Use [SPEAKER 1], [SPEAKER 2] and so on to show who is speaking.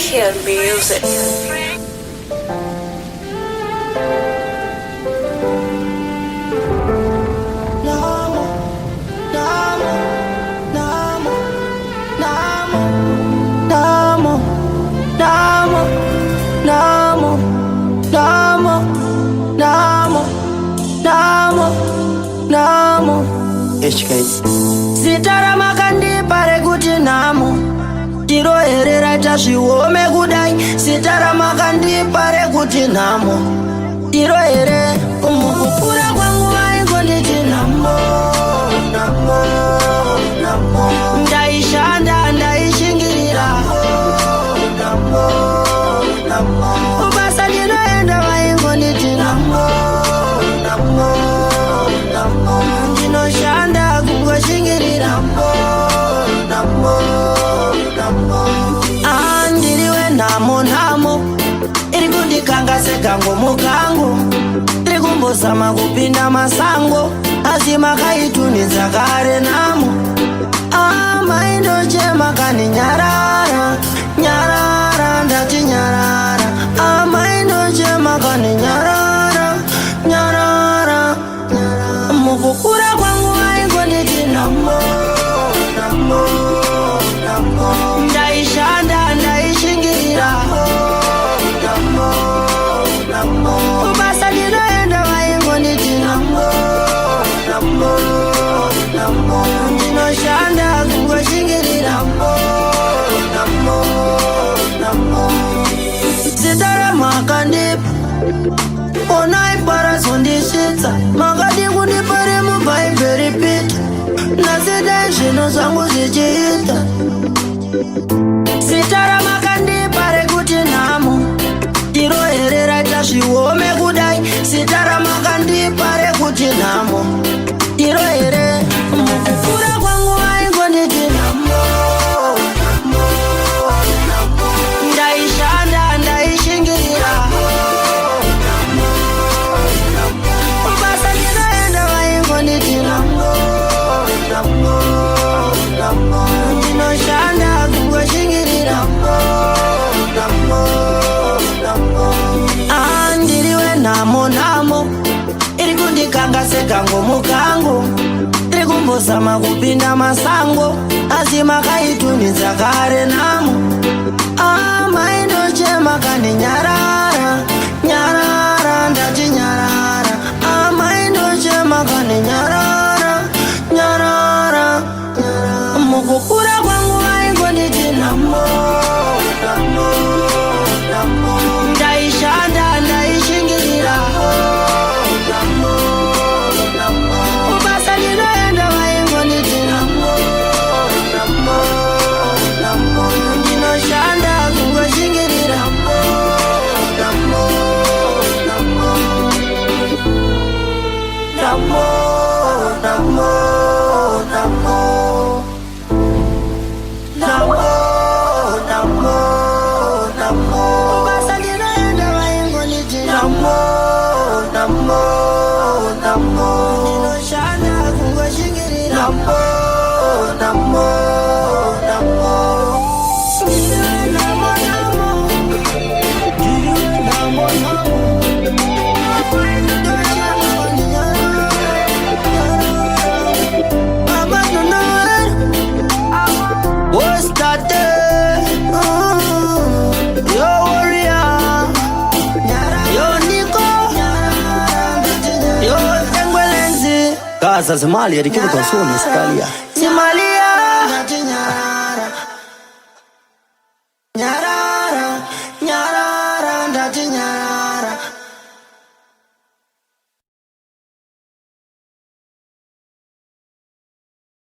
[SPEAKER 1] Kill music.
[SPEAKER 2] Sitara makandi pare kuti namo Tiro herera tashiwome kudai Sitara makandi pare kuti namo Tiro here Umukupura kwangu vaingo nditi namo Namo, namo Ndaishanda, ndaishingirira Namo, namo Ubasa ndinoenda vaingo nditi namo Namo, namo Ndinoshanda kungoshingirira Namo, namo Andiriwe namo, namo Iri kundikangaseka ngomukango Iri kumbozama kupinda masango Asi makaitunidza kare namo Maindochema kani nyarara Nyarara, ndati nyarara Maindochema kani nyarara Nyarara, mukukura kwangu vaingo nditi namo Namo, namo Ndaishanda, ndaishingirira Namo, namo Ubasa ndinoenda vaingo nditi namo Namo, namo Ndinoshanda kungoshingirira Namo, namo Sitara makandipa Onai para sondishitsa Makadi kunipare mubaiberi pita Nasida zvino zvangu zvichiita Sitara makandipare kuti namo Tiro herera tashiwome kudai Sitara makandipare kuti namo Tiro here Mukukura kwangu vaingo nditi namo Ndaishanda, ndaishingirira Ubasa ndinoenda vaingo nditi namo Namo Ndinoshanda kungoshingirira Namo Andiriwe namo, namo Iri kundikangaseka ngomukango Iri kumbozama kupinda masango Asi makaitunidza kare namo Maindochema kani nyarara Nyarara, ndati nyarara Maindochema kani nyarara Nyarara, mukukura kwangu vaingo nditi namo Namo, namo Ndaishanda, ndaishingirira Namo, namo Ubasa ndinoenda vaingo nditi namo Namo, namo Ndinoshanda kungoshingirira Namo, namo Namo, namo Namo, namo, namo Ubasa ndinoenda vaingo nditi namo Namo, namo Ndinoshanda kungoshingirira Namo, namo Ndiriwe namo, namo Ndiriwe namo, namo What's that day? Yo warrior Yo Nico Yo Tengwelenzi Gaza Somalia di chiede consumi Somalia